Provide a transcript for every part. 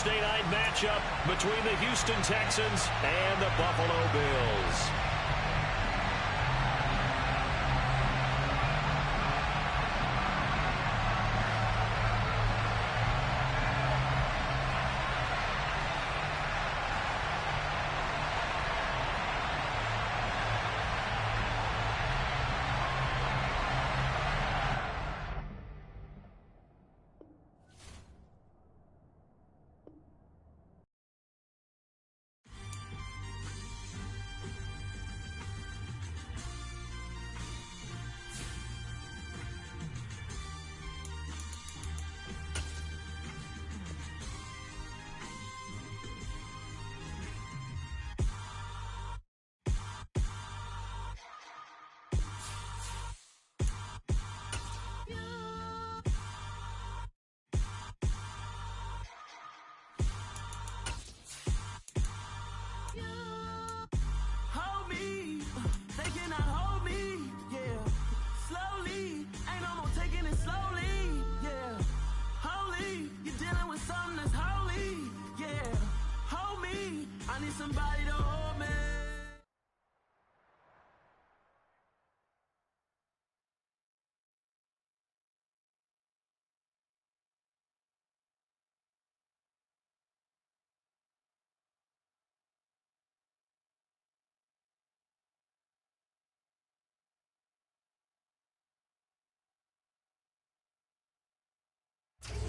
Thursday night matchup between the Houston Texans and the Buffalo Bills.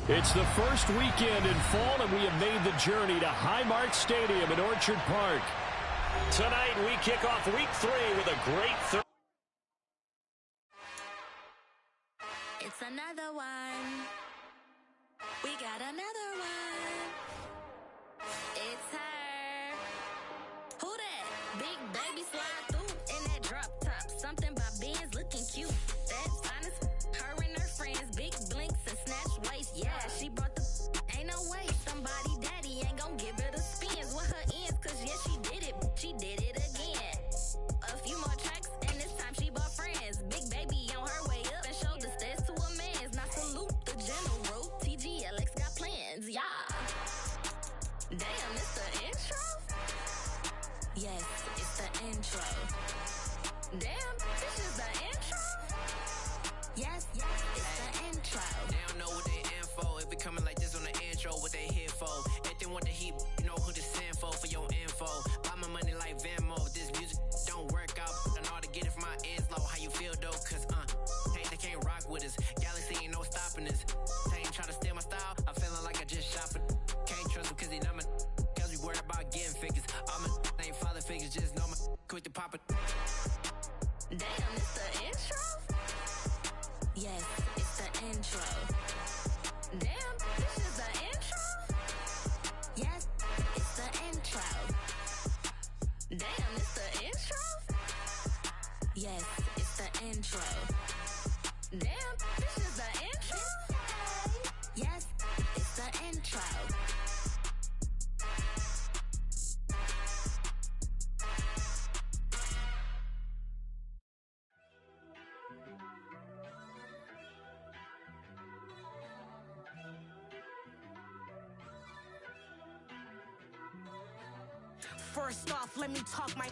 It's the first weekend in fall, and we have made the journey to Highmark Stadium in Orchard Park. Tonight, we kick off Week 3 with a great It's another one. We got another one. It's her. Who that? Big baby slide through in that drop top. Something about Benz looking cute. That's honest. Her and her friends, big blinks and snatch waist. Yeah, she brought the ain't no way. Somebody daddy ain't gonna give her the spins with her ends. Cause yeah, she did it. She did it again. A few more tracks and this time she bought friends. Big baby on her way up and showed the stairs to a man's. Now salute the general. TGLX got plans. Yeah. Damn, it's the intro? Yes, it's the intro. Damn, this is the intro? Yes, it's the intro. They don't know what they in for. If it coming like this on the intro, what they here for? If they want the heat, you know who to send for your info. Buy my money like Venmo. This music don't work out. I know how to get it from my ends low. How you feel though? Cause they can't rock with us. Galaxy ain't no stopping us. They ain't try to steal my style. I'm feeling like I just shot for. Can't trust him cause he numb. Cause we worried about getting figures. All my ain't father figures. Just know my quick to pop it. Damn, it's the intro? Yes, it's the intro. Damn, this is the intro? Yes, it's the intro. Damn, it's the intro? Yes, it's the intro. Damn, this is the intro? Yes, it's the intro. First off, let me talk my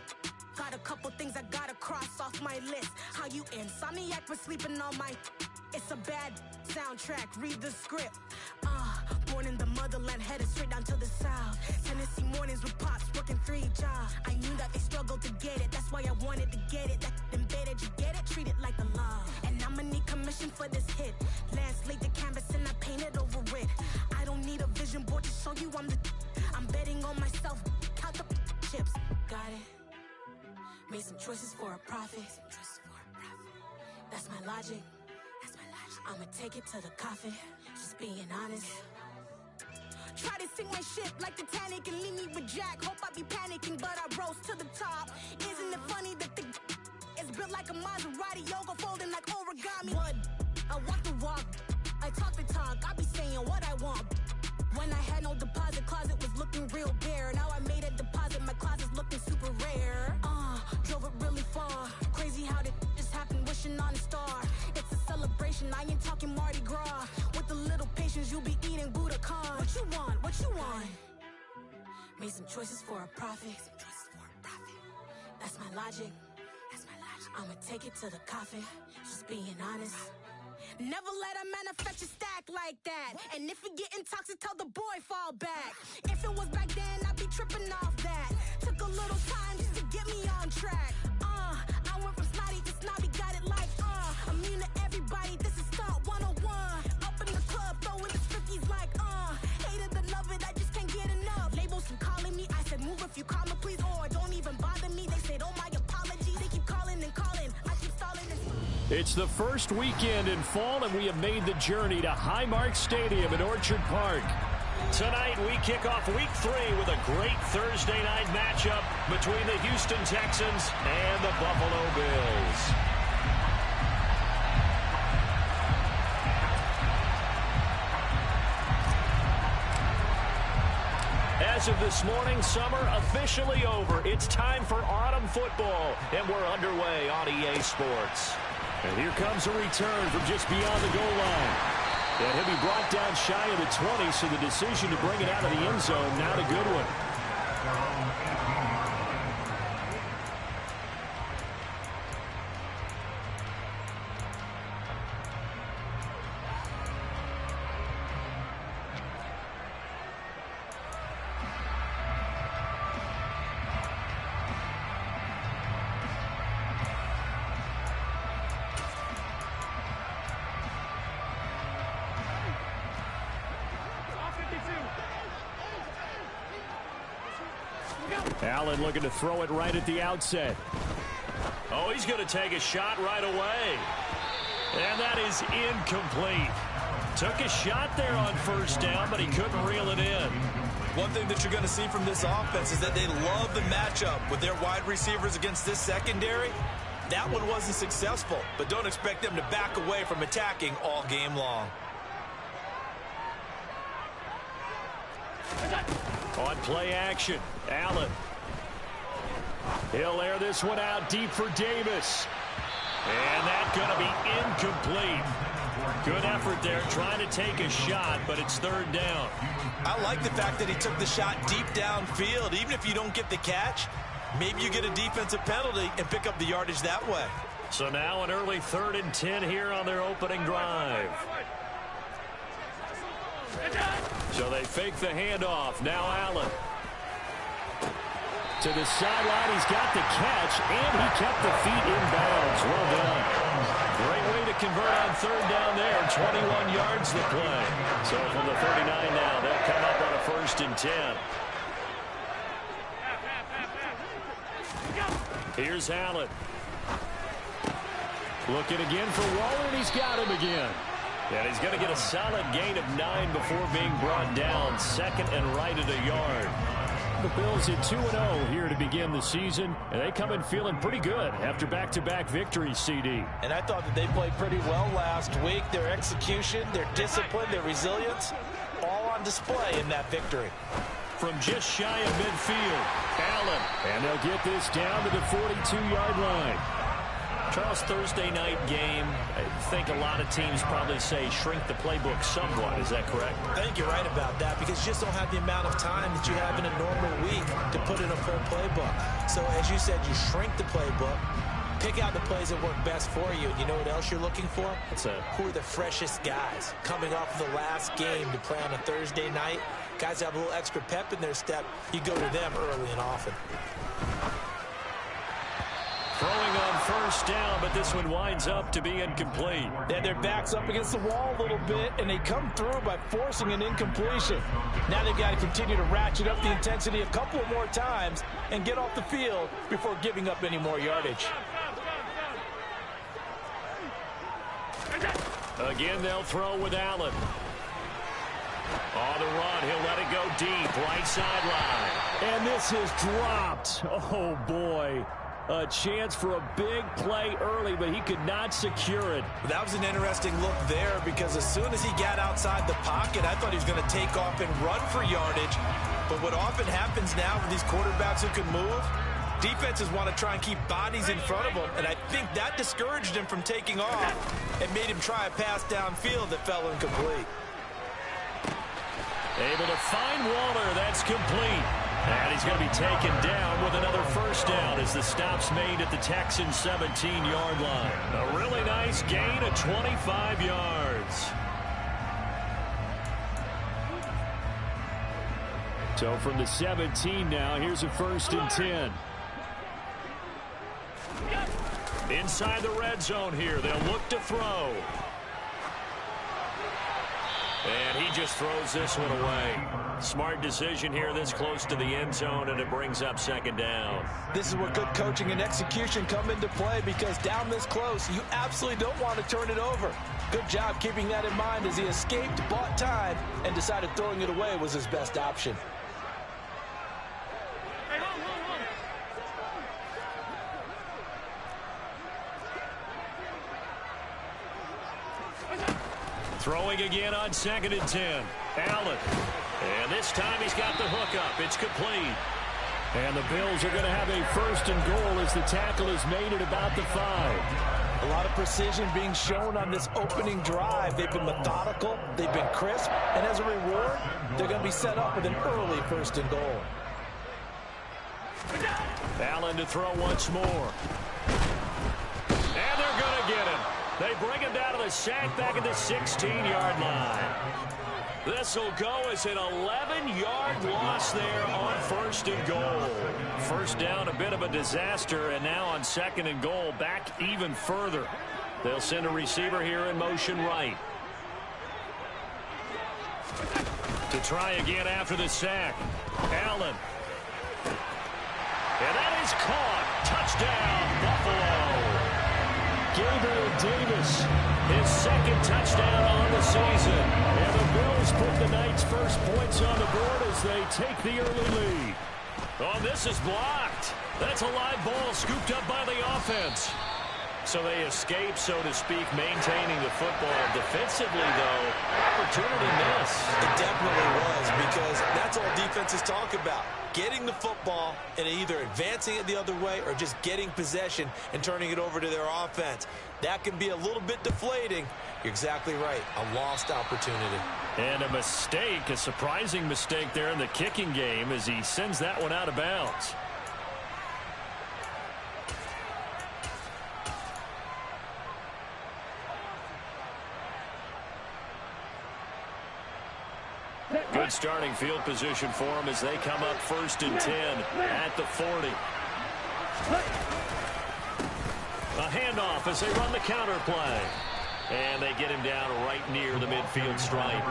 got a couple things I gotta cross off my list. How you insomniac for sleeping on my it's a bad soundtrack, read the script. Born in the motherland, headed straight down to the south. Tennessee mornings with pops, working 3 jobs. I knew that they struggled to get it, that's why I wanted to get it. That embedded, you get it, treat it like a law. And I'ma need commission for this hit. Lance laid the canvas and I painted over it. I don't need a vision board to show you I'm betting on myself, count the chips. Got it. Made some choices for a profit. That's my logic. I'ma take it to the coffin. Just being honest. Try to sink my ship like Titanic and leave me with Jack. Hope I be panicking, but I rose to the top. Isn't it funny that the is built like a Maserati, yoga folding like origami? What? I walk the walk, I talk the talk. I be saying what I want. When I had no deposit, closet was looking real bare. Now I made a deposit, my closet's looking super rare. Drove it really far. Crazy how did just happen, wishing on a star. It's a celebration, I ain't talking Mardi Gras. With a little patience, you'll be eating Budokan. What you want? What you want? Made some choices for a profit. That's my logic. I'ma take it to the coffin. Just being honest. Never let a manufacture stack like that. And if it getting toxic, tell the boy fall back. If it was back then, I'd be tripping off that. Took a little time just to get me on track. I went from snotty to snobby, got it like immune to everybody, this is stunt 101. Up in the club, throwing the strippies like hate it or love it, I just can't get enough. Labels keep calling me, I said move if you call me please, or don't even bother me. They said oh my apologies, they keep calling and calling, I keep stalling and It's the first weekend in fall, and we have made the journey to Highmark Stadium in Orchard Park. Tonight, we kick off Week 3 with a great Thursday night matchup between the Houston Texans and the Buffalo Bills. As of this morning, summer officially over. It's time for autumn football, and we're underway on EA Sports. And here comes a return from just beyond the goal line. And he'll be brought down shy of the 20, so the decision to bring it out of the end zone, not a good one. Allen looking to throw it right at the outset. Oh, he's going to take a shot right away. And that is incomplete. Took a shot there on first down, but he couldn't reel it in. One thing that you're going to see from this offense is that they love the matchup with their wide receivers against this secondary. That one wasn't successful, but don't expect them to back away from attacking all game long. On play action, Allen. He'll air this one out deep for Davis. And that's going to be incomplete. Good effort there trying to take a shot, but it's third down. I like the fact that he took the shot deep downfield. Even if you don't get the catch, maybe you get a defensive penalty and pick up the yardage that way. So now an early 3rd and 10 here on their opening drive. So they fake the handoff. Now Allen. To the sideline, he's got the catch, and he kept the feet in bounds. Well done. Great way to convert on third down there. 21 yards the play. So from the 39 now, they'll come up on a 1st and 10. Here's Allen. Looking again for Waller, and he's got him again. And he's going to get a solid gain of 9 before being brought down. 2nd and right at a yard. The Bills at 2-0 here to begin the season, and they come in feeling pretty good after back-to-back victories, CD. And I thought that they played pretty well last week. Their execution, their discipline, their resilience, all on display in that victory. From just shy of midfield, Allen, and they'll get this down to the 42-yard line. Charles, Thursday night game, I think a lot of teams probably say shrink the playbook somewhat. Is that correct? I think you're right about that because you just don't have the amount of time that you have in a normal week to put in a full playbook. So as you said, you shrink the playbook, pick out the plays that work best for you. You know what else you're looking for? What's that? Who are the freshest guys coming off of the last game to play on a Thursday night? Guys have a little extra pep in their step. You go to them early and often. Throwing on first down, but this one winds up to be incomplete. And their back's up against the wall a little bit, and they come through by forcing an incompletion. Now they've got to continue to ratchet up the intensity a couple of more times and get off the field before giving up any more yardage. Again, they'll throw with Allen. On the run, he'll let it go deep, right sideline. And this is dropped. Oh, boy. A chance for a big play early, but he could not secure it. That was an interesting look there because as soon as he got outside the pocket, I thought he was going to take off and run for yardage. But what often happens now with these quarterbacks who can move, defenses want to try and keep bodies in front of them, and I think that discouraged him from taking off and made him try a pass downfield that fell incomplete. Able to find Waller. That's complete. And he's going to be taken down with another first down as the stop's made at the Texans' 17-yard line. A really nice gain of 25 yards. So from the 17 now, here's a 1st and 10. Inside the red zone here, they'll look to throw. And he just throws this one away. Smart decision here this close to the end zone, and it brings up 2nd down. This is where good coaching and execution come into play, because down this close, you absolutely don't want to turn it over. Good job keeping that in mind as he escaped, bought time, and decided throwing it away was his best option. Throwing again on 2nd and 10. Allen. And this time he's got the hook up. It's complete. And the Bills are going to have a 1st and goal as the tackle is made at about the 5. A lot of precision being shown on this opening drive. They've been methodical. They've been crisp. And as a reward, they're going to be set up with an early 1st and goal. Allen to throw once more. And they're going to get him. They bring him down to the sack back at the 16-yard line. This will go as an 11-yard loss there on 1st and goal. First down, a bit of a disaster, and now on 2nd and goal, back even further. They'll send a receiver here in motion right. To try again after the sack. Allen. And that is caught. Touchdown, Buffalo. Gabriel Davis, his 2nd touchdown on the season. And the Bills put the night's first points on the board as they take the early lead. Oh, this is blocked. That's a live ball scooped up by the offense. So they escape, so to speak, maintaining the football. Defensively, though, opportunity missed. It definitely was, because that's all defenses talk about. Getting the football and either advancing it the other way or just getting possession and turning it over to their offense. That can be a little bit deflating. You're exactly right. A lost opportunity. And a mistake, a surprising mistake there in the kicking game as he sends that one out of bounds. Good starting field position for them as they come up 1st and 10 at the 40. A handoff as they run the counter play. And they get him down right near the midfield stripe.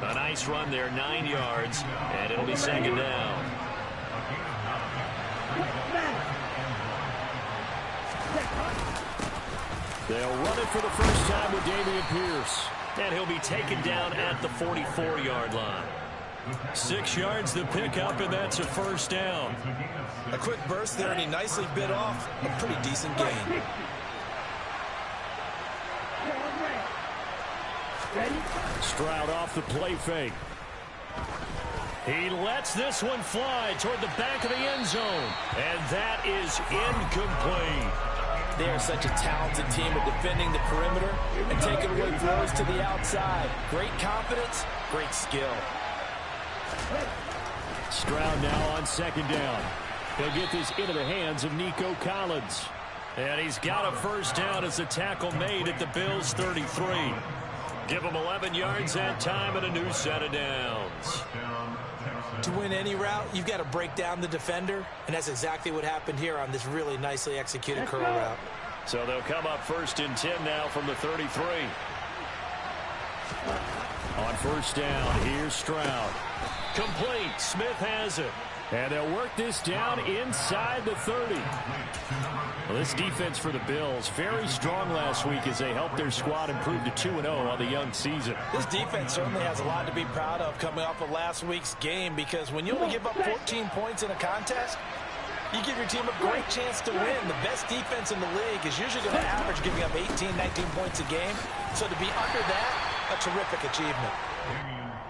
A nice run there, 9 yards, and it'll be 2nd down. They'll run it for the first time with Dameon Pierce. And he'll be taken down at the 44-yard line. 6 yards the pickup, and that's a 1st down. A quick burst there, and he nicely bit off a pretty decent gain. Stroud off the play fake. He lets this one fly toward the back of the end zone. And that is incomplete. They are such a talented team at defending the perimeter and taking away throws to the outside. Great confidence, great skill. Stroud now on 2nd down. He'll get this into the hands of Nico Collins. And he's got a 1st down as the tackle made at the Bills' 33. Give him 11 yards that time and a new set of downs. To win any route, you've got to break down the defender, and that's exactly what happened here on this really nicely executed curl route. So they'll come up 1st and 10 now from the 33. On 1st down, here's Stroud. Complete. Smith has it. And they'll work this down inside the 30. Well, this defense for the Bills, very strong last week as they helped their squad improve to 2-0 on the young season. This defense certainly has a lot to be proud of coming off of last week's game, because when you only give up 14 points in a contest, you give your team a great chance to win. The best defense in the league is usually going to average giving up 18, 19 points a game. So to be under that, a terrific achievement.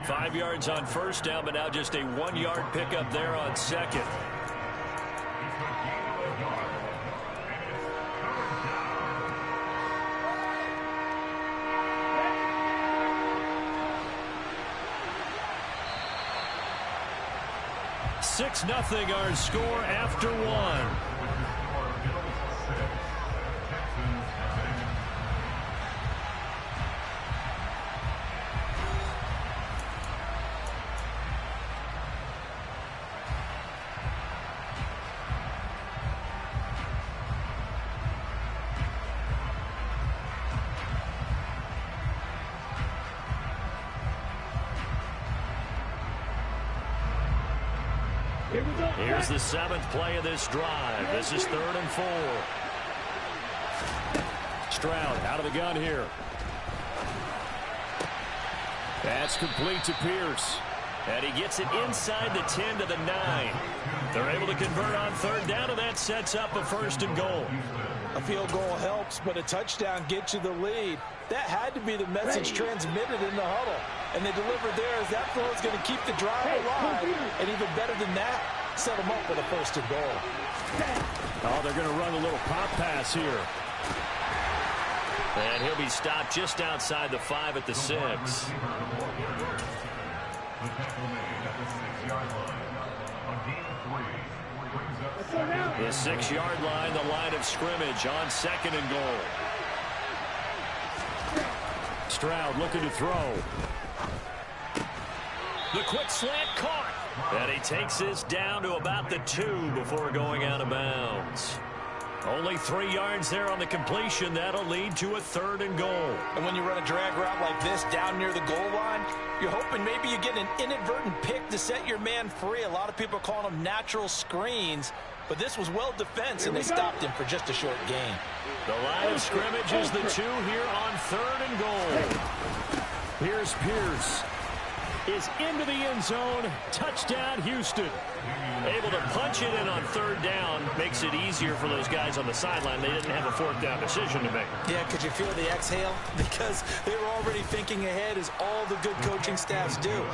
5 yards on 1st down, but now just a 1-yard pickup there on 2nd. 6-0 our score after one. Here's the 7th play of this drive. This is 3rd and 4. Stroud out of the gun here. That's complete to Pierce. And he gets it inside the 10 to the 9. They're able to convert on 3rd down, and that sets up a 1st and goal. A field goal helps, but a touchdown gets you the lead. That had to be the message transmitted in the huddle. And they delivered there as that throw is going to keep the drive alive. And even better than that, set them up with a 1st and goal. Oh, they're going to run a little pop pass here. And he'll be stopped just outside the 5 at the 6. The 6-yard line, the line of scrimmage on 2nd and goal. Stroud looking to throw. The quick slant caught. And he takes this down to about the 2 before going out of bounds. Only 3 yards there on the completion. That'll lead to a 3rd and goal. And when you run a drag route like this down near the goal line, you're hoping maybe you get an inadvertent pick to set your man free. A lot of people are calling them natural screens. But this was well defense, and they stopped him for just a short gain. The line of scrimmage is the 2 here on 3rd and goal. Here's Pierce. Is into the end zone. Touchdown, Houston. Able to punch it in on 3rd down. Makes it easier for those guys on the sideline. They didn't have a 4th down decision to make. Yeah, could you feel the exhale? Because they were already thinking ahead, as all the good coaching staffs do.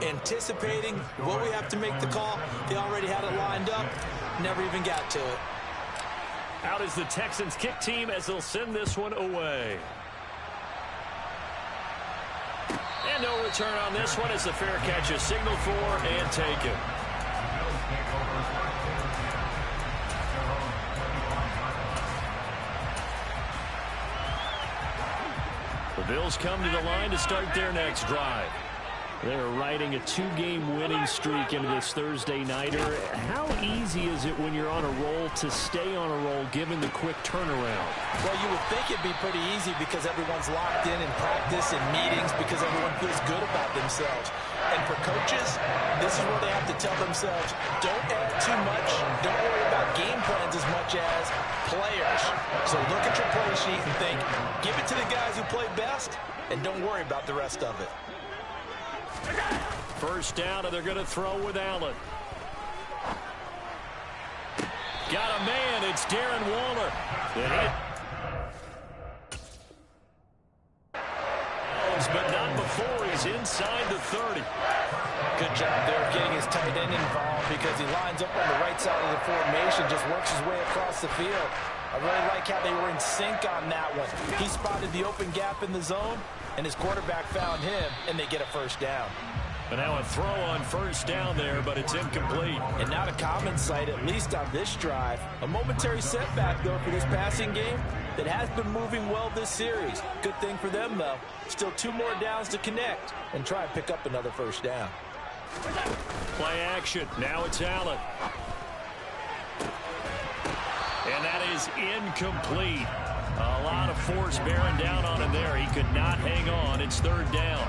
Anticipating what we have to make the call. They already had it lined up. Never even got to it. Out is the Texans kick team as they'll send this one away. And no return on this one as the fair catch is signaled for and taken. The Bills come to the line to start their next drive. They're riding a 2-game winning streak into this Thursday nighter. How easy is it when you're on a roll to stay on a roll given the quick turnaround? Well, you would think it'd be pretty easy because everyone's locked in practice and meetings because everyone feels good about themselves. And for coaches, this is where they have to tell themselves, don't add too much. Don't worry about game plans as much as players. So look at your play sheet and think, give it to the guys who play best, and don't worry about the rest of it. 1st down, and they're going to throw with Allen. Got a man. It's Darren Waller. But not before he's inside the 30. Good job there of getting his tight end involved because he lines up on the right side of the formation, just works his way across the field. I really like how they were in sync on that one. He spotted the open gap in the zone, and his quarterback found him, and they get a 1st down. And now a throw on 1st down there, but it's incomplete. And not a common sight, at least on this drive. A momentary setback, though, for this passing game that has been moving well this series. Good thing for them, though. Still 2 more downs to connect and try and pick up another 1st down. Play action. Now it's Allen. And that is incomplete. A lot of force bearing down on him there. He could not hang on. It's 3rd down.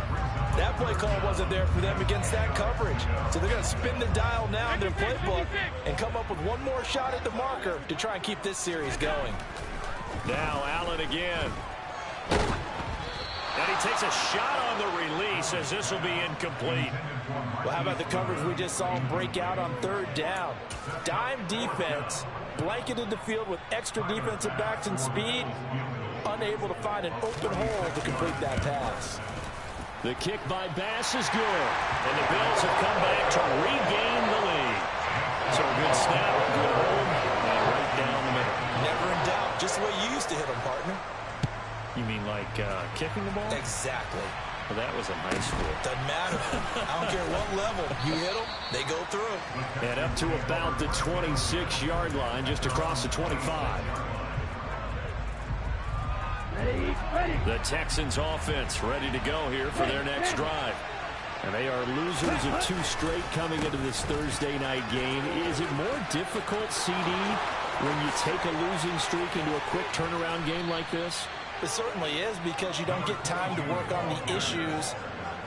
That play call wasn't there for them against that coverage. So they're going to spin the dial now in their playbook and come up with one more shot at the marker to try and keep this series going. Now Allen again. And he takes a shot on the release as this will be incomplete. Well, how about the coverage we just saw him break out on 3rd down? Dime defense, blanketed the field with extra defensive backs and speed, unable to find an open hole to complete that pass. The kick by Bass is good. And the Bills have come back to regain the lead. So a good snap, good hold, and right down the middle. Never in doubt. Just the way you used to hit them, partner. You mean like kicking the ball? Exactly. Well, that was in high school. Doesn't matter. I don't care what level. You hit them, they go through. And up to about the 26-yard line, just across the 25. The Texans offense ready to go here for their next drive. And they are losers of 2 straight coming into this Thursday night game. Is it more difficult, CD, when you take a losing streak into a quick turnaround game like this? It certainly is, because you don't get time to work on the issues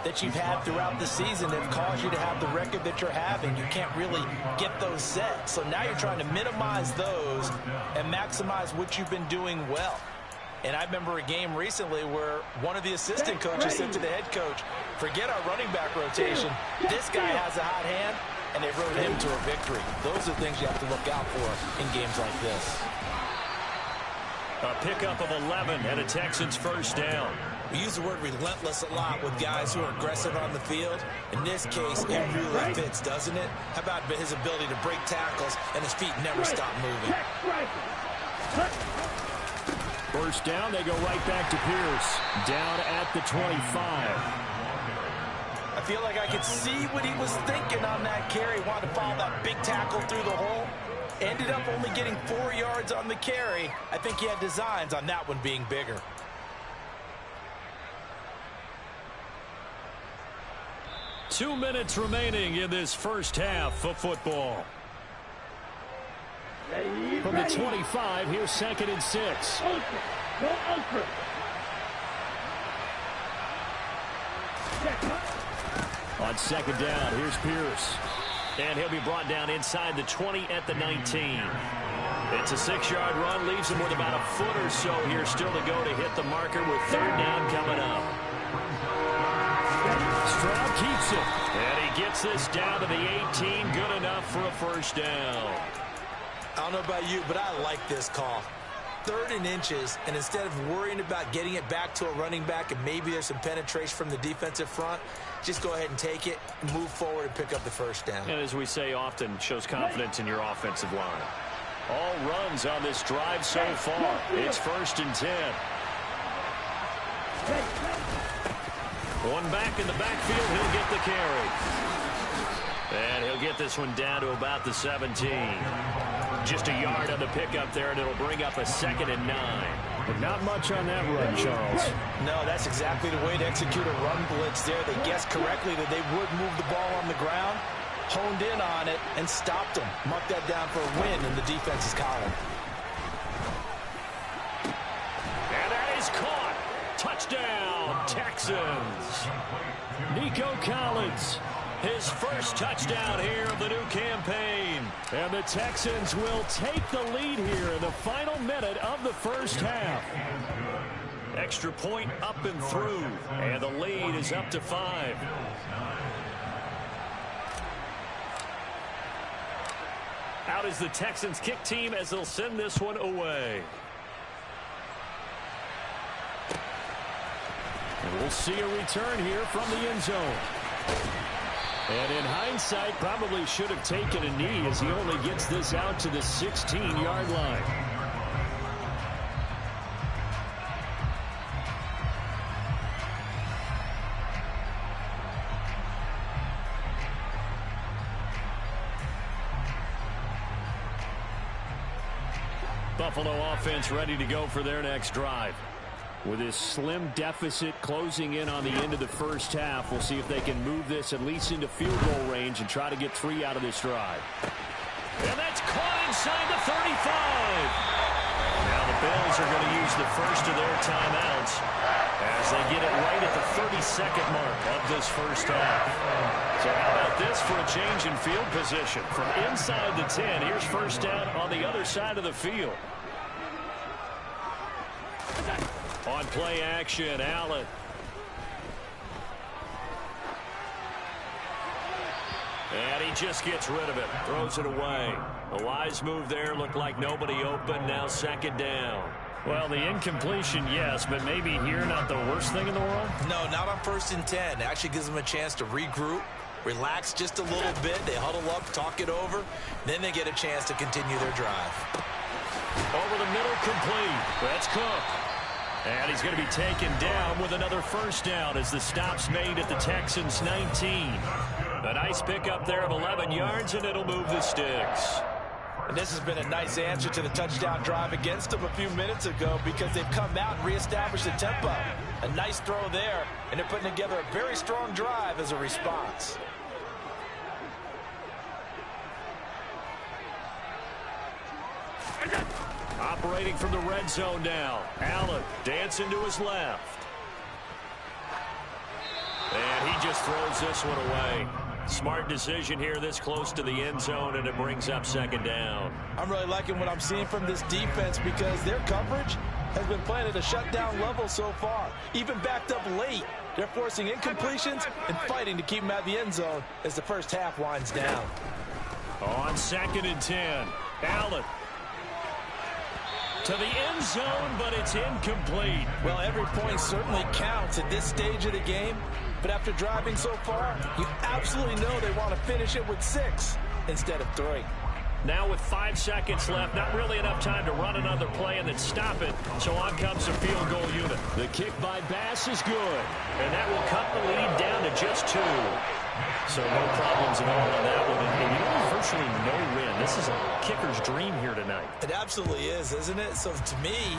that you've had throughout the season that have caused you to have the record that you're having. You can't really get those set. So now you're trying to minimize those and maximize what you've been doing well. And I remember a game recently where one of the assistant coaches said to the head coach, forget our running back rotation. This guy has a hot hand, and they rode him to a victory. Those are things you have to look out for in games like this. A pickup of 11 and a Texans first down. We use the word relentless a lot with guys who are aggressive on the field. In this case, it really fits, doesn't it? How about his ability to break tackles and his feet never stop moving? First down, they go right back to Pierce. Down at the 25. I feel like I could see what he was thinking on that carry. He wanted to follow that big tackle through the hole. Ended up only getting 4 yards on the carry. I think he had designs on that one being bigger. Two minutes remaining in this first half of football. From the 25, here's 2nd and 6. On 2nd down, here's Pierce. And he'll be brought down inside the 20 at the 19. It's a 6-yard run, leaves him with about a foot or so here still to go to hit the marker with 3rd down coming up. Stroud keeps it. And he gets this down to the 18. Good enough for a first down. I don't know about you, but I like this call. 3rd and inches, and instead of worrying about getting it back to a running back and maybe there's some penetration from the defensive front, just go ahead and take it, move forward, and pick up the first down. And as we say often, shows confidence in your offensive line. All runs on this drive so far. It's 1st and 10. One back in the backfield, he'll get the carry. And he'll get this one down to about the 17. Just a yard on the pickup there, and it'll bring up a 2nd and 9. But not much on that run, Charles. No, that's exactly the way to execute a run blitz there. They guessed correctly that they would move the ball on the ground, honed in on it, and stopped them. Marked that down for a win in the defense's column. And that is caught. Touchdown, Texans. Nico Collins. His first touchdown here of the new campaign. And the Texans will take the lead here in the final minute of the first half. Extra point up and through. And the lead is up to 5. Out is the Texans kick team as they'll send this one away. And we'll see a return here from the end zone. And in hindsight, probably should have taken a knee as he only gets this out to the 16-yard line. Buffalo offense ready to go for their next drive. With this slim deficit closing in on the end of the first half, we'll see if they can move this at least into field goal range and try to get 3 out of this drive. And that's caught inside the 35. Now the Bills are going to use the first of their timeouts as they get it right at the 32nd mark of this first half. So how about this for a change in field position? From inside the 10, here's first down on the other side of the field. On play action, Allen. And he just gets rid of it. Throws it away. A wise move there. Looked like nobody open. Now 2nd down. Well, the incompletion, yes, but maybe here not the worst thing in the world? No, not on 1st and 10. It actually gives them a chance to regroup, relax just a little bit. They huddle up, talk it over. Then they get a chance to continue their drive. Over the middle, complete. That's Cook. And he's going to be taken down with another first down as the stop's made at the Texans' 19. A nice pickup there of 11 yards, and it'll move the sticks. And this has been a nice answer to the touchdown drive against them a few minutes ago because they've come out and reestablished the tempo. A nice throw there, and they're putting together a very strong drive as a response. Operating from the red zone now. Allen dancing to his left. And he just throws this one away. Smart decision here this close to the end zone, and it brings up second down. I'm really liking what I'm seeing from this defense because their coverage has been playing at a shutdown level so far. Even backed up late, they're forcing incompletions and fighting to keep them at the end zone as the first half winds down. On 2nd and 10, Allen to the end zone, but it's incomplete. Well, every point certainly counts at this stage of the game, but after driving so far, you absolutely know they want to finish it with 6 instead of 3. Now with 5 seconds left, not really enough time to run another play and then stop it. So on comes the field goal unit. The kick by Bass is good, and that will cut the lead down to just 2. So no problems at all on that one. And you know, virtually no win. This is a kicker's dream here tonight. It absolutely is, isn't it? So to me,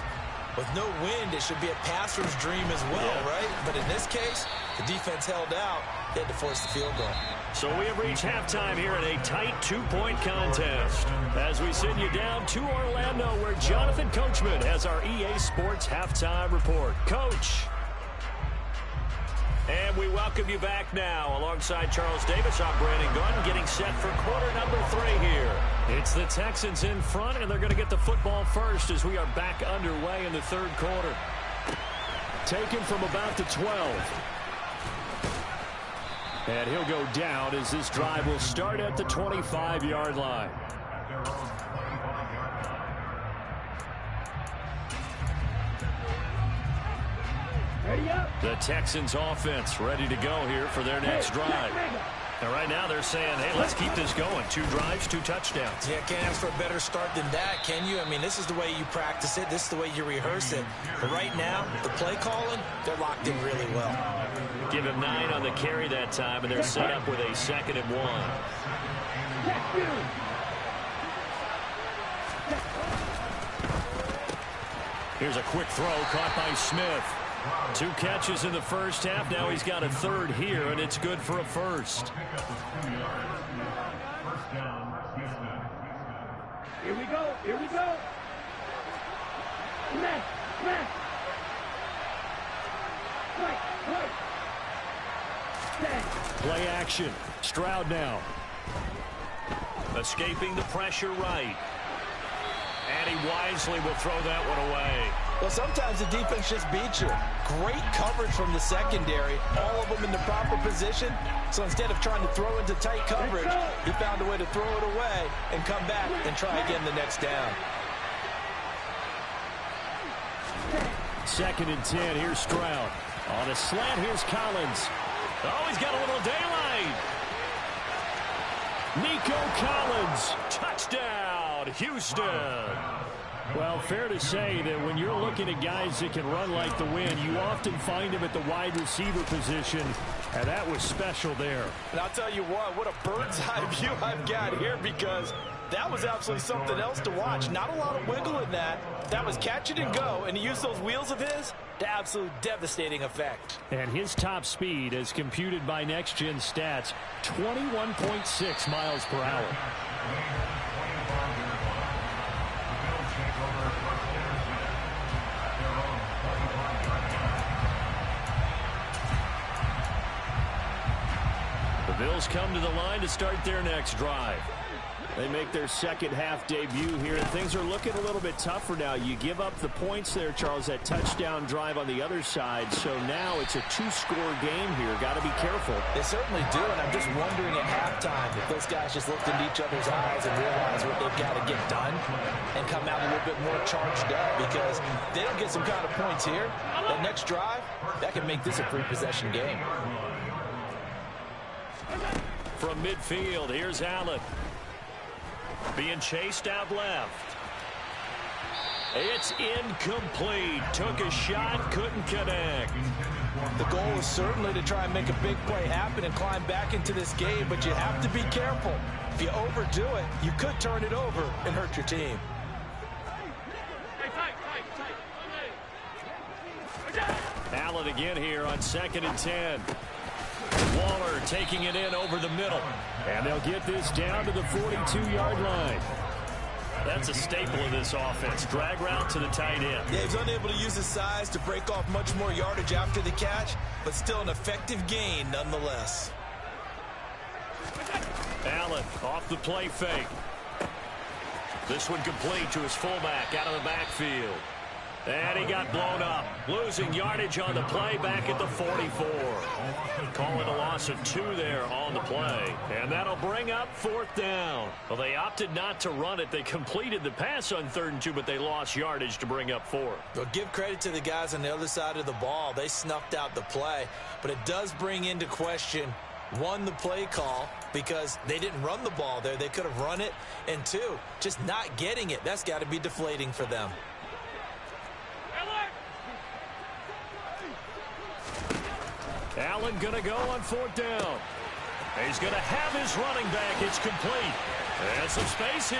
with no wind, it should be a passer's dream as well, right? But in this case, the defense held out. They had to force the field goal. So we have reached halftime here in a tight 2-point contest. As we send you down to Orlando, where Jonathan Coachman has our EA Sports halftime report. Coach. And we welcome you back now. Alongside Charles Davis, I'm Brandon Gunn, getting set for quarter number 3 here. It's the Texans in front, and they're going to get the football first as we are back underway in the 3rd quarter. Taken from about the 12. And he'll go down as this drive will start at the 25-yard line. The Texans offense ready to go here for their next drive. And right now they're saying, hey, let's keep this going. 2 drives, 2 touchdowns. Yeah, can't ask for a better start than that, can you? I mean, this is the way you practice it. This is the way you rehearse it. But right now, the play calling, they're locked in really well. Give him 9 on the carry that time, and they're set up with a 2nd and 1. Here's a quick throw caught by Smith. 2 catches in the first half. Now he's got a 3rd here, and it's good for a first. Here we go. Here we go. Smash. Smash. Play action. Stroud now. Escaping the pressure right. And he wisely will throw that one away. Well, sometimes the defense just beats you. Great coverage from the secondary. All of them in the proper position. So instead of trying to throw into tight coverage, he found a way to throw it away and come back and try again the next down. 2nd and 10. Here's Stroud. On a slant, here's Collins. Oh, he's got a little daylight. Nico Collins. Touchdown, Houston. Well, fair to say that when you're looking at guys that can run like the wind, you often find them at the wide receiver position, and that was special there. And I'll tell you what a bird's eye view I've got here because that was absolutely something else to watch. Not a lot of wiggle in that. That was catch it and go, and he used those wheels of his to absolute devastating effect. And his top speed, as computed by Next Gen Stats, 21.6 miles per hour. The Bills come to the line to start their next drive. They make their second half debut here, and things are looking a little bit tougher now. You give up the points there, Charles, that touchdown drive on the other side. So now it's a 2-score game here. Got to be careful. They certainly do, and I'm just wondering at halftime if those guys just looked into each other's eyes and realized what they've got to get done and come out a little bit more charged up, because they don't get some kind of points here. That next drive, that can make this a 3-possession game. From midfield, here's Allen. Being chased out left. It's incomplete. Took a shot, couldn't connect. The goal is certainly to try and make a big play happen and climb back into this game, but you have to be careful. If you overdo it, you could turn it over and hurt your team. Allen again here on 2nd and 10. Waller taking it in over the middle. And they'll get this down to the 42-yard line. That's a staple of this offense. Drag route to the tight end. Yeah, he's unable to use his size to break off much more yardage after the catch, but still an effective gain nonetheless. Allen off the play fake. This one complete to his fullback out of the backfield. And he got blown up. Losing yardage on the play back at the 44. Calling a loss of 2 there on the play. And that'll bring up 4th down. Well, they opted not to run it. They completed the pass on 3rd and 2, but they lost yardage to bring up 4. Well, give credit to the guys on the other side of the ball. They snuffed out the play. But it does bring into question, 1, the play call, because they didn't run the ball there. They could have run it. And 2, just not getting it. That's got to be deflating for them. Allen going to go on 4th down. He's going to have his running back. It's complete. And some space here.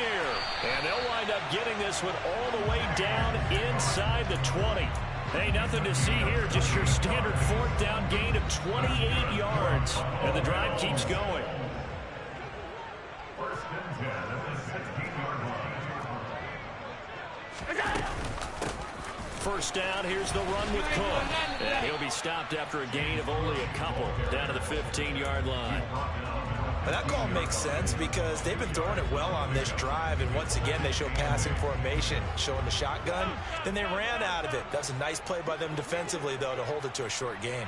And they'll wind up getting this one all the way down inside the 20. Hey, nothing to see here. Just your standard 4th down gain of 28 yards. And the drive keeps going. First down, here's the run with Cook. And he'll be stopped after a gain of only a couple down to the 15-yard line. But that call makes sense because they've been throwing it well on this drive, and once again they show passing formation, showing the shotgun. Then they ran out of it. That's a nice play by them defensively, though, to hold it to a short gain.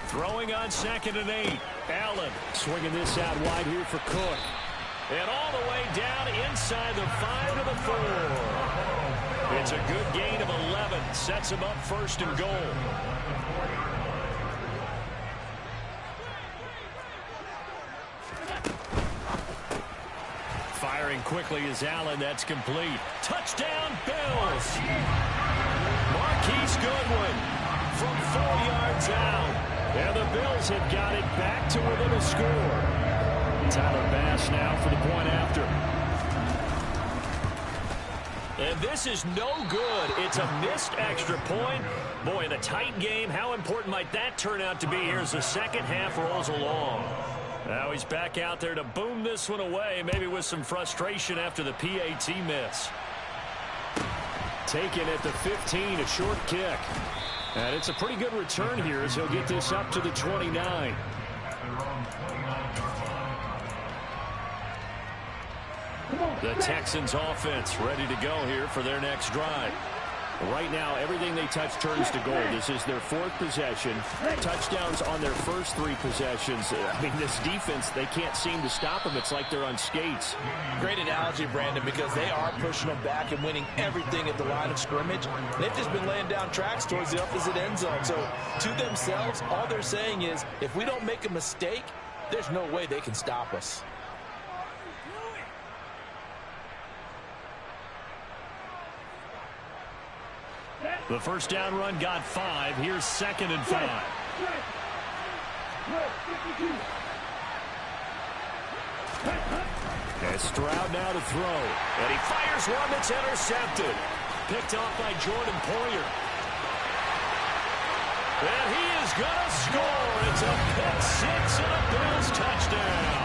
Throwing on 2nd and 8. Allen swinging this out wide here for Cook. And all the way down inside the 5 to the 4. It's a good gain of 11. Sets him up 1st and goal. Firing quickly is Allen. That's complete. Touchdown, Bills. Marquise Goodwin from 4 yards out. And the Bills have got it back to within a score. Tyler Bass now for the point after. And this is no good. It's a missed extra point. Boy, in a tight game, how important might that turn out to be here as the second half rolls along? Now he's back out there to boom this one away, maybe with some frustration after the PAT miss. Taken at the 15, a short kick. And it's a pretty good return here as he'll get this up to the 29. The Texans offense ready to go here for their next drive. Right now, everything they touch turns to gold. This is their 4th possession. Touchdowns on their first 3 possessions. I mean, this defense, they can't seem to stop them. It's like they're on skates. Great analogy, Brandon, because they are pushing them back and winning everything at the line of scrimmage. They've just been laying down tracks towards the opposite end zone. So, to themselves, all they're saying is, if we don't make a mistake, there's no way they can stop us. The first down run got 5. Here's 2nd and 5. And Stroud now to throw. And he fires one that's intercepted. Picked off by Jordan Poyer. And he is going to score. It's a pick 6 and a Bills touchdown.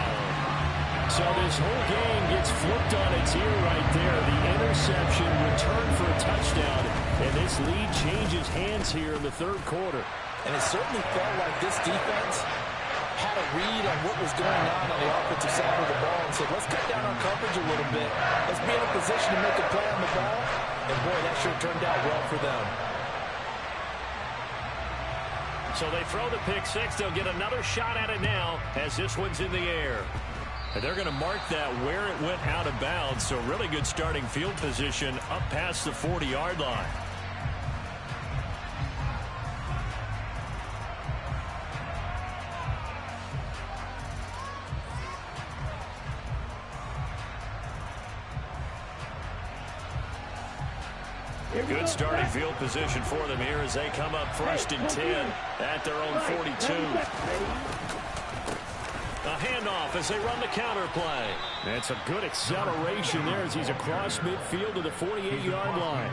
So this whole game gets flipped on its ear right there. The interception, return for a touchdown. And this lead changes hands here in the 3rd quarter. And it certainly felt like this defense had a read on what was going on the offensive side of the ball and said, let's cut down on coverage a little bit. Let's be in a position to make a play on the ball. And boy, that sure turned out well for them. So they throw the pick 6. They'll get another shot at it now as this one's in the air. And they're going to mark that where it went out of bounds. So really good starting field position up past the 40-yard line. Good starting field position for them here as they come up 1st and 10 at their own 42. A handoff as they run the counter play. That's a good acceleration there as he's across midfield to the 48-yard line.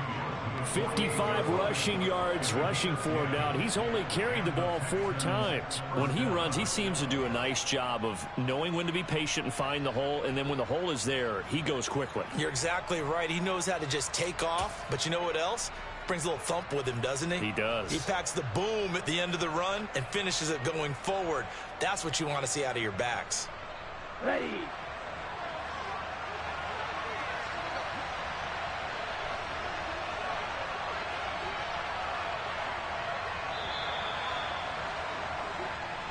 55 rushing yards rushing for him now. He's only carried the ball 4 times. When he runs, he seems to do a nice job of knowing when to be patient and find the hole, and then when the hole is there, he goes quickly. You're exactly right. He knows how to just take off, but you know what else? Brings a little thump with him, doesn't he? He does. He packs the boom at the end of the run and finishes it going forward. That's what you want to see out of your backs. Ready.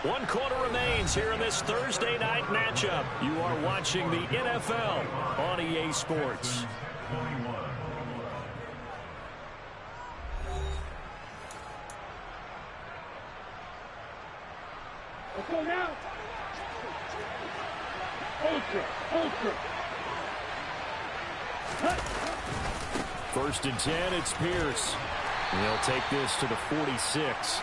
One quarter remains here in this Thursday night matchup. You are watching the NFL on EA Sports. Let's go now. Ultra. 1st and 10, it's Pierce. And he'll take this to the 46.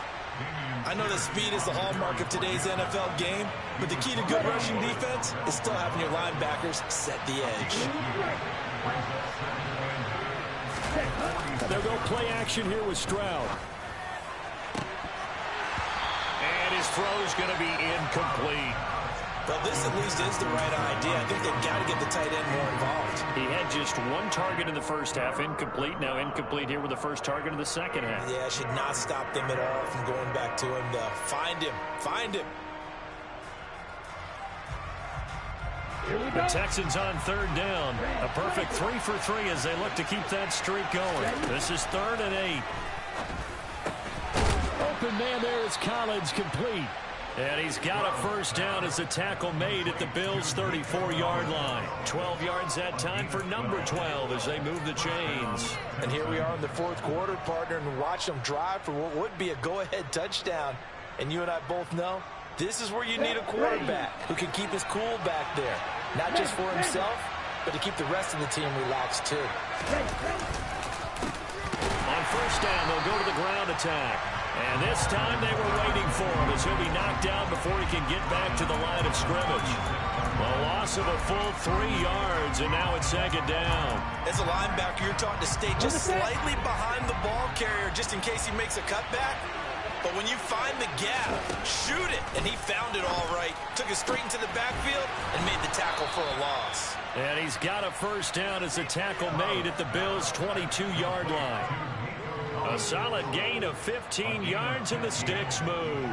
I know that speed is the hallmark of today's NFL game, but the key to good rushing defense is still having your linebackers set the edge. They'll go play action here with Stroud. And his throw's going to be incomplete. Well, this at least is the right idea. I think they've got to get the tight end more involved. He had just 1 target in the first half, incomplete. Now incomplete here with the first target in the second half. Yeah, should not stop them at all from going back to him, though. Find him. The Texans on 3rd down. A perfect 3 for 3 as they look to keep that streak going. This is 3rd and 8. Open man there is Collins, complete. And he's got a first down as the tackle made at the Bills' 34-yard line. 12 yards that time for number 12 as they move the chains. And here we are in the 4th quarter, partner, and watch them drive for what would be a go-ahead touchdown. And you and I both know this is where you need a quarterback who can keep his cool back there. Not just for himself, but to keep the rest of the team relaxed, too. On 1st down, they'll go to the ground attack. And this time they were waiting for him as he'll be knocked down before he can get back to the line of scrimmage. A loss of a full 3 yards, and now it's 2nd down. As a linebacker, you're taught to stay just slightly behind the ball carrier just in case he makes a cutback. But when you find the gap, shoot it. And he found it all right. Took it straight into the backfield and made the tackle for a loss. And he's got a first down as the tackle made at the Bills' 22-yard line. A solid gain of 15 yards, and the sticks move.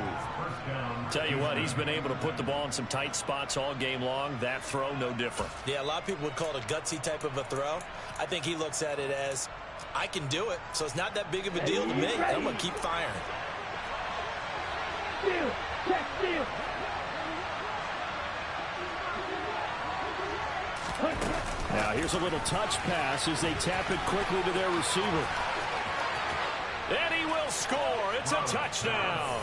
Tell you what, he's been able to put the ball in some tight spots all game long. That throw, no different. Yeah, a lot of people would call it a gutsy type of a throw. I think he looks at it as, I can do it, so it's not that big of a deal to me. I'm going to keep firing. Steal. Now here's a little touch pass as they tap it quickly to their receiver. And he will score. It's a touchdown.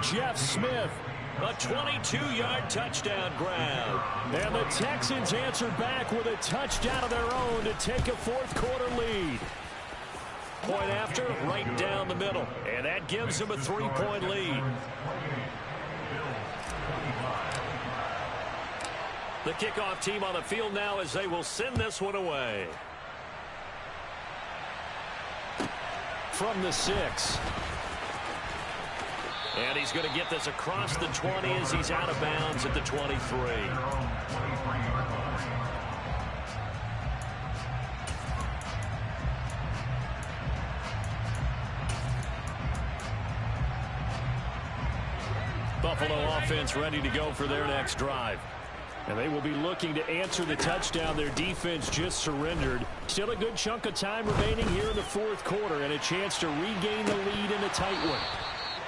Jeff Smith, a 22-yard touchdown grab. And the Texans answer back with a touchdown of their own to take a 4th quarter lead. Point after, right down the middle. And that gives them a 3-point lead. The kickoff team on the field now as they will send this one away. From the 6. And he's going to get this across the 20 as he's out of bounds at the 23. Buffalo offense ready to go for their next drive. And they will be looking to answer the touchdown their defense just surrendered. Still a good chunk of time remaining here in the 4th quarter and a chance to regain the lead in a tight one.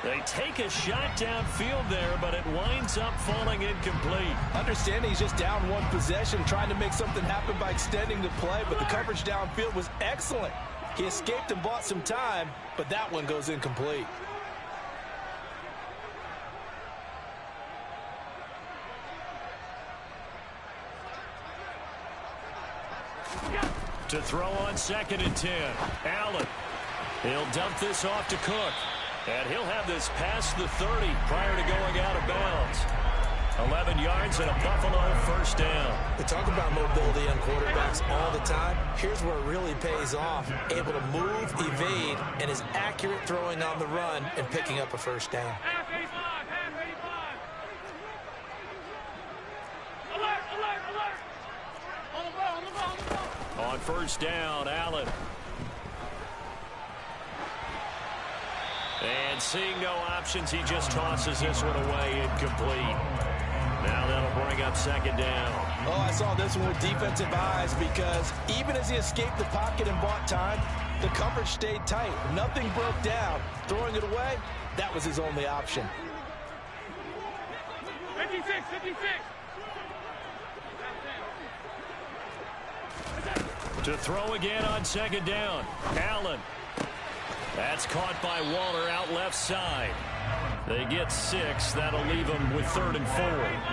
They take a shot downfield there, but it winds up falling incomplete. Understanding he's just down 1 possession, trying to make something happen by extending the play, but the coverage downfield was excellent. He escaped and bought some time, but that one goes incomplete. To throw on 2nd and 10. Allen. He'll dump this off to Cook. And he'll have this past the 30 prior to going out of bounds. 11 yards and a Buffalo first down. We talk about mobility on quarterbacks all the time. Here's where it really pays off. Able to move, evade, and is accurate throwing on the run and picking up a first down. Half 85, half 85. Alert, alert, alert. On the ball, on the ball, on the ball. On first down, Allen. And seeing no options, he just tosses this one away, incomplete. Now that'll bring up 2nd down. Oh, I saw this one with defensive eyes because even as he escaped the pocket and bought time, the coverage stayed tight. Nothing broke down. Throwing it away, that was his only option. 56, 56. To throw again on 2nd down. Allen. That's caught by Waller out left side. They get 6. That'll leave them with 3rd and 4.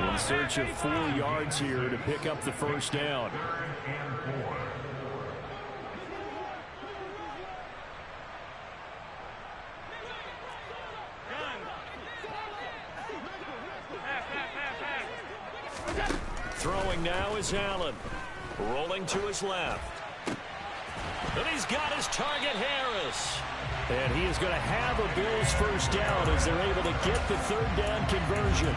In search of 4 yards here to pick up the first down. Throwing now is Allen. Rolling to his left. And he's got his target, Harris. And he is going to have a Bills first down as they're able to get the 3rd down conversion.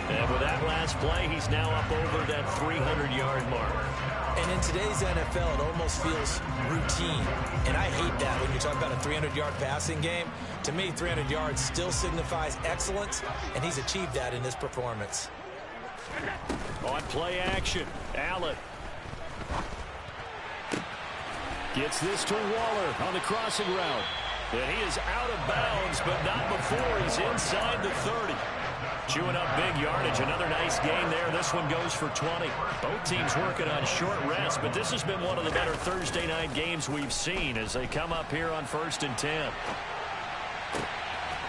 And with that last play, he's now up over that 300-yard mark. And in today's NFL, it almost feels routine. And I hate that when you talk about a 300-yard passing game. To me, 300 yards still signifies excellence, and he's achieved that in this performance. On play action, Allen. Gets this to Waller on the crossing route. And he is out of bounds, but not before he's inside the 30. Chewing up big yardage. Another nice gain there. This one goes for 20. Both teams working on short rest, but this has been one of the better Thursday night games we've seen as they come up here on 1st and 10.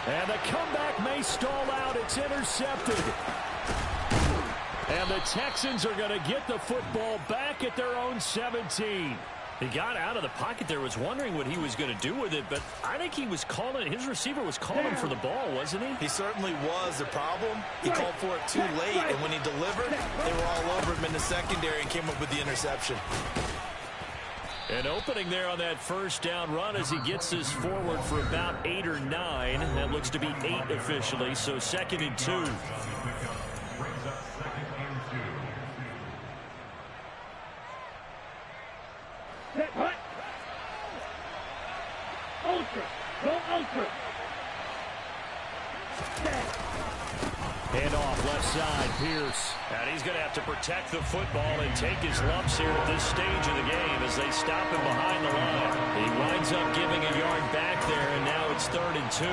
And the comeback may stall out. It's intercepted. And the Texans are going to get the football back at their own 17. He got out of the pocket there, was wondering what he was going to do with it, but I think he was calling, his receiver was calling for the ball, wasn't he? He certainly was. The problem, he called for it too late, and when he delivered, they were all over him in the secondary and came up with the interception. An opening there on that first down run as he gets this forward for about 8 or 9. That looks to be 8 officially, so 2nd and 2. Hut. Ultra. Go ultra. Hand off left side, Pierce. And he's going to have to protect the football and take his lumps here at this stage of the game as they stop him behind the line. He winds up giving a yard back there, and now it's 3rd and 2.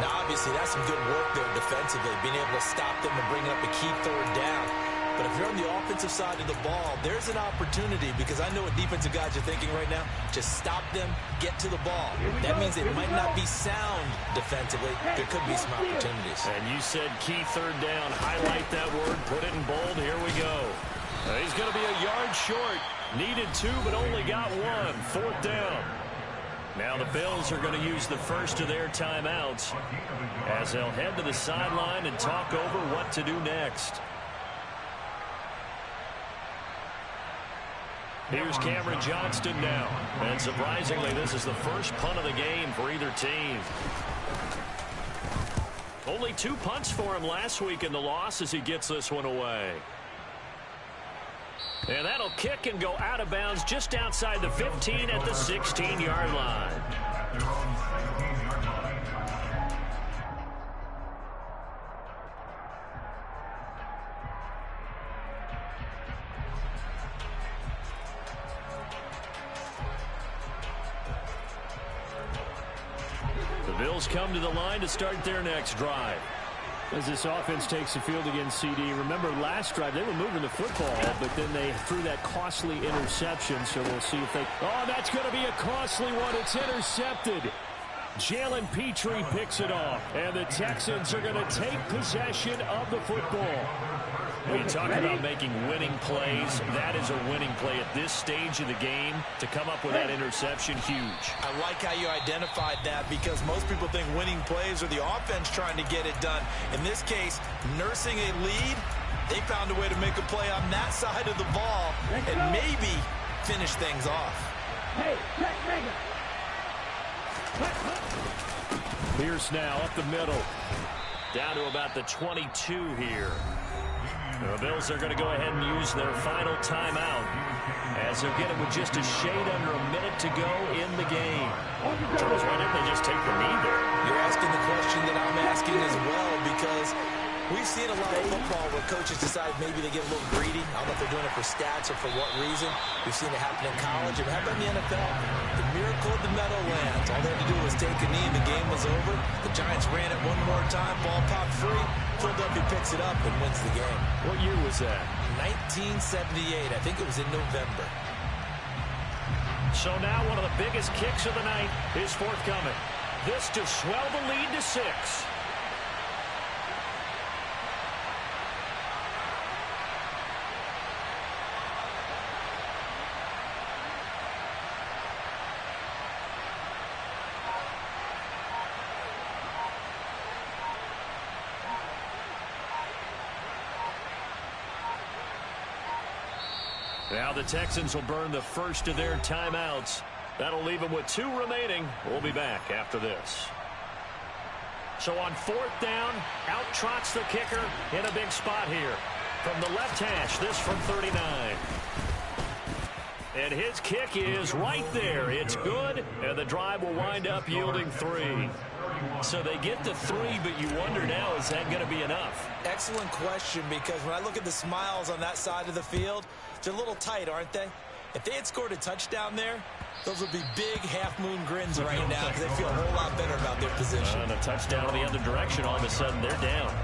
Now, obviously, that's some good work there defensively, being able to stop them and bring up a key 3rd down. But if you're on the offensive side of the ball, there's an opportunity because I know what defensive guys are thinking right now. Just stop them, get to the ball. That means it might not be sound defensively. There could be some opportunities. And you said key 3rd down. Highlight that word. Put it in bold. Here we go. He's going to be a yard short. Needed 2, but only got 1. 4th down. Now the Bills are going to use the first of their timeouts as they'll head to the sideline and talk over what to do next. Here's Cameron Johnston now. And surprisingly, this is the first punt of the game for either team. Only 2 punts for him last week in the loss as he gets this one away. And that'll kick and go out of bounds just outside the 15 at the 16-yard line. Bills come to the line to start their next drive. As this offense takes the field against CD, remember last drive they were moving the football, but then they threw that costly interception, so we'll see if they... Oh, that's going to be a costly one. It's intercepted. Jalen Petrie picks it off, and the Texans are going to take possession of the football. When you talk about making winning plays, that is a winning play at this stage of the game. To come up with that interception, huge. I like how you identified that, because most people think winning plays are the offense trying to get it done. In this case, nursing a lead, they found a way to make a play on that side of the ball and maybe finish things off. Pierce now up the middle. Down to about the 22 here. The Bills are going to go ahead and use their final timeout as they'll get it with just a shade under a minute to go in the game. Charles, why didn't they just take the knee there? You're asking the question that I'm asking as well, because we've seen a lot of football where coaches decide maybe they get a little greedy. I don't know if they're doing it for stats or for what reason. We've seen it happen in college. And how about in the NFL? The miracle of the Meadowlands. All they had to do was take a knee and the game was over. The Giants ran it one more time. Ball popped free. Philadelphia picks it up and wins the game. What year was that? 1978. I think it was in November. So now one of the biggest kicks of the night is forthcoming. This to swell the lead to 6. Now the Texans will burn the first of their timeouts. That'll leave them with 2 remaining. We'll be back after this. So on 4th down, out trots the kicker in a big spot here. From the left hash, this from 39. And his kick is right there. It's good, and the drive will wind up yielding 3. So they get to 3, but you wonder now, is that going to be enough? Excellent question, because when I look at the smiles on that side of the field, they're a little tight, aren't they? If they had scored a touchdown there, those would be big half-moon grins right now, because they feel a whole lot better about their position. And a touchdown in the other direction, all of a sudden they're down.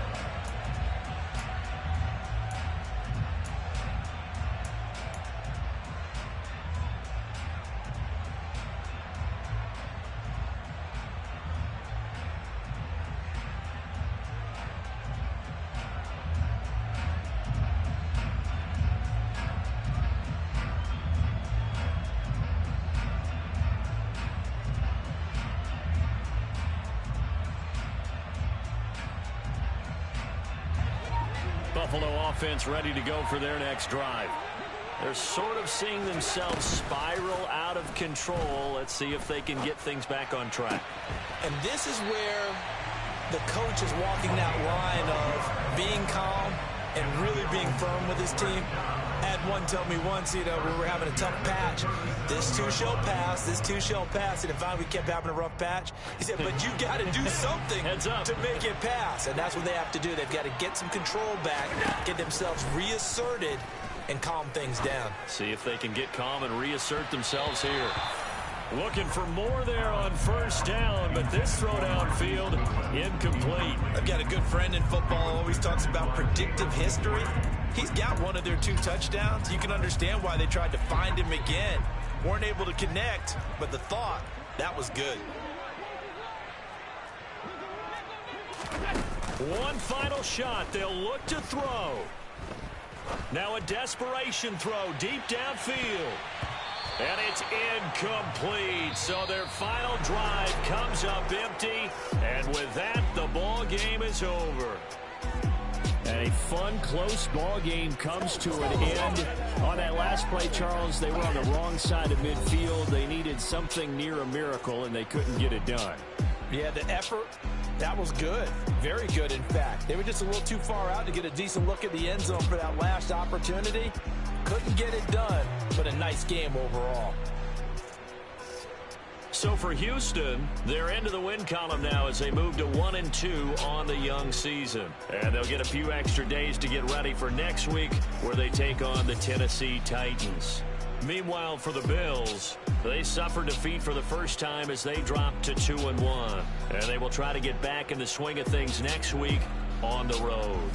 Buffalo offense ready to go for their next drive. They're sort of seeing themselves spiral out of control. Let's see if they can get things back on track. And this is where the coach is walking that line of being calm and really being firm with his team. I had one tell me once, you know, we were having a tough patch. This too shall pass, this too shall pass. And if finally we kept having a rough patch, he said, but you got to do something to make it pass. And that's what they have to do. They've got to get some control back, get themselves reasserted, and calm things down. See if they can get calm and reassert themselves here. Looking for more there on 1st down, but this throw downfield incomplete. I've got a good friend in football, always talks about predictive history. He's got one of their 2 touchdowns. You can understand why they tried to find him again. Weren't able to connect, but the thought, that was good. One final shot. They'll look to throw. Now a desperation throw deep downfield. And it's incomplete. So their final drive comes up empty. And with that, the ball game is over. And a fun, close ball game comes to an end. On that last play, Charles, they were on the wrong side of midfield. They needed something near a miracle, and they couldn't get it done. Yeah, the effort, that was good. Very good, in fact. They were just a little too far out to get a decent look at the end zone for that last opportunity. Couldn't get it done, but a nice game overall. So for Houston, they're into the win column now as they move to 1-2 on the young season. And they'll get a few extra days to get ready for next week, where they take on the Tennessee Titans. Meanwhile, for the Bills, they suffered defeat for the first time as they dropped to 2-1. And they will try to get back in the swing of things next week on the road.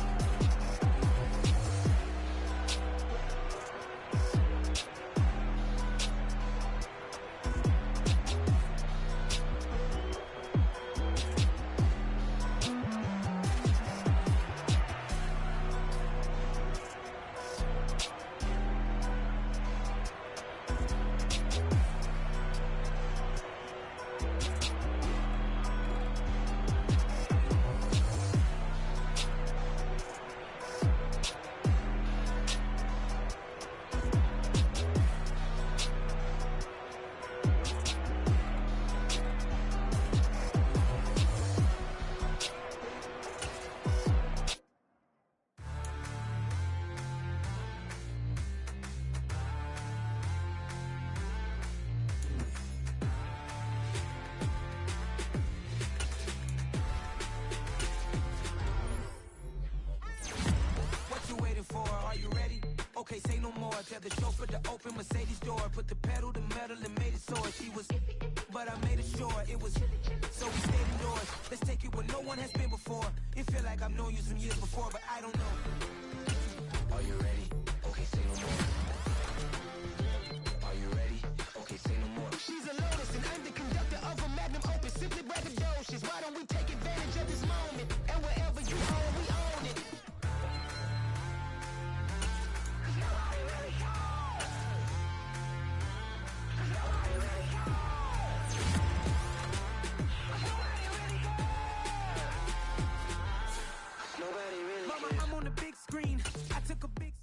Tell the chauffeur to open Mercedes door. Put the pedal to metal and made it soar. She was, but I made it sure it was. So we stayed indoors. Let's take it where no one has been before. It feel like I've known you some years before, but I don't know. Are you ready? Okay, say no more. Are you ready? Okay, say no more. She's a Lotus and I'm the conductor of a Magnum Opus. Simply braggadocious. Why don't we take advantage of this moment? And wherever you own, we own it. Mama, I'm on the big screen. I took a big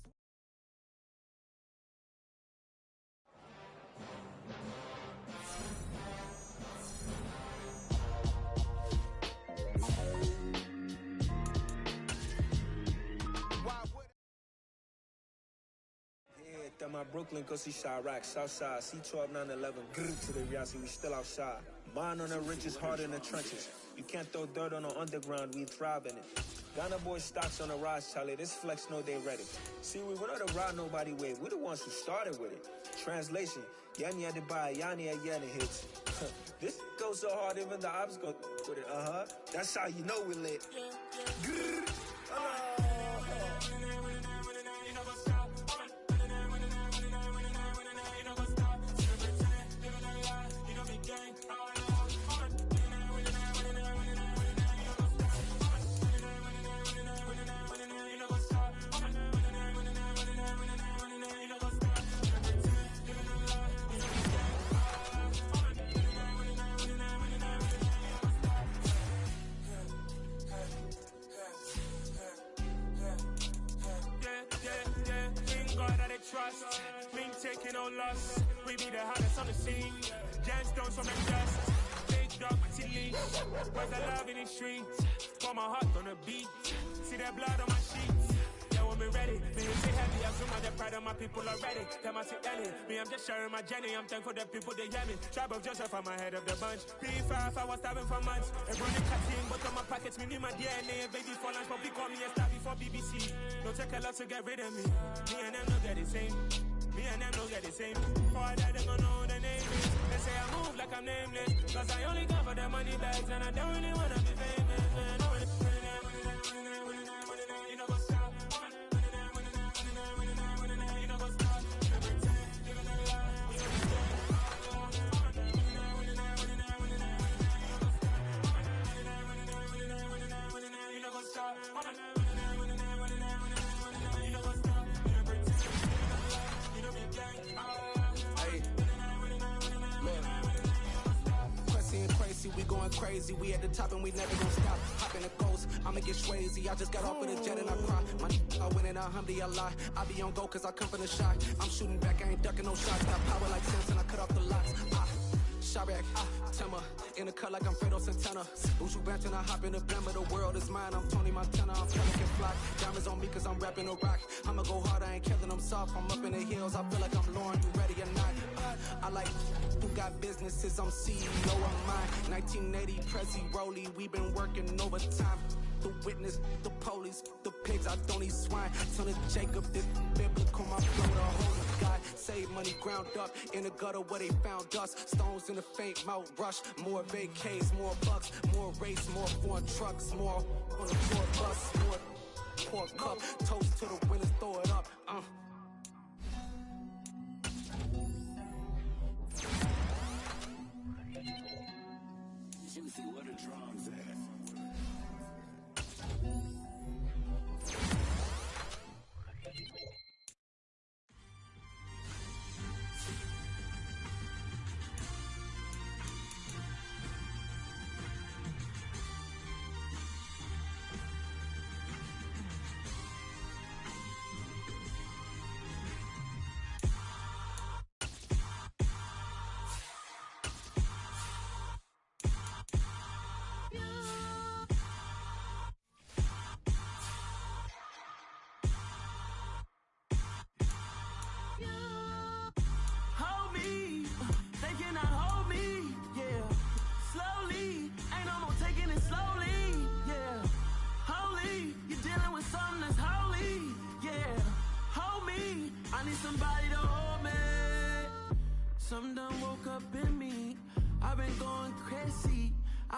At my Brooklyn, cause he shot rock, Southside, C12, 911, grrr to the reality, we still outside. Mine on the richest, heart in the trenches. You can't throw dirt on the underground, we thrive in it. Ghana boy stocks on the rise, Charlie, this flex know they ready. See, we were not to ride nobody with, we the ones who started with it. Translation, Yanni had to buy, Yanni had Yanni hits. This goes so hard, even the ops go with it, That's how you know we lit. Grrr, trust, been taking no loss. We be the hottest on the scene. Gemstones from the dust. Big dog, leash. Where's the love in the streets? Pour my heart on the beat. See that blood on my sheets. Yeah, when we ready. Me you say heavy. I'm so much proud of my people already. Them I say Ellie. Me, I'm just sharing my journey. I'm thankful that people they hear me. Tribe of Joseph, I'm ahead of the bunch. P5, I was starving for months. Everyone cutting, but on my pockets, me need my DNA. Baby for lunch, but we call me a star before BBC. Don't take a lot to get rid of me. Me and them don't get the same. Me and them don't get the same. Before I die, they gon' know the name is. They say I move like I'm nameless. Cause I only come for the money bags. And I don't really wanna be famous, man. You know what's up? You know what's up? You know what's up? We going crazy, we at the top and we never gonna stop. Hop in the ghost, I'ma get crazy. I just got off of the jet and I cry. My I win in a Humvee a lot. I be on go cause I come from the shot. I'm shooting back, I ain't ducking no shots. Got power like Simpson, I cut off the lots. Shot back, Timber, in the cut like I'm Fredo Santana. Uju Banton, I hop in the blimmer, the world is mine. I'm Tony Montana, I'm Pelican Fly. Diamonds on me cause I'm rapping a rock. I'ma go hard, I ain't killing them soft. I'm up in the hills, I feel like I'm Lauren, you ready or not? I like who got businesses, I'm CEO of mine. 1980, Prezi Rolly, we been working overtime. The witness, the police, the pigs, I don't eat swine. Son of Jacob, this biblical, my flow, the holy God. Save money ground up in the gutter where they found us. Stones in the faint mouth rush. More vacays, more bucks, more race, more foreign trucks, more on the tour bus, more pour cup. Toast to the winners, throw it up. Juicy, where the drums at?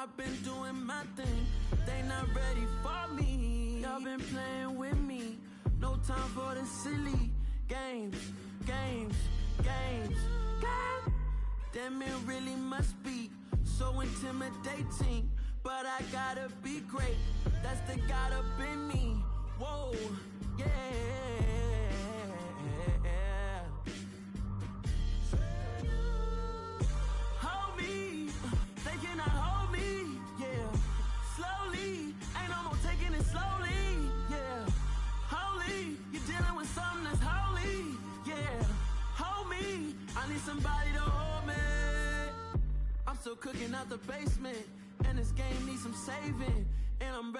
I've been doing my thing, they not ready for me. Y'all been playing with me, no time for the silly games. Damn, it really must be so intimidating, but I gotta be great, that's the God up in me. Whoa, yeah. Hold me, they cannot hold me, yeah. Slowly, ain't no more taking it slowly, yeah. Holy, you're dealing with something that's holy, yeah. Hold me, I need somebody to hold me. I'm still cooking out the basement, and this game needs some saving, and I'm ready.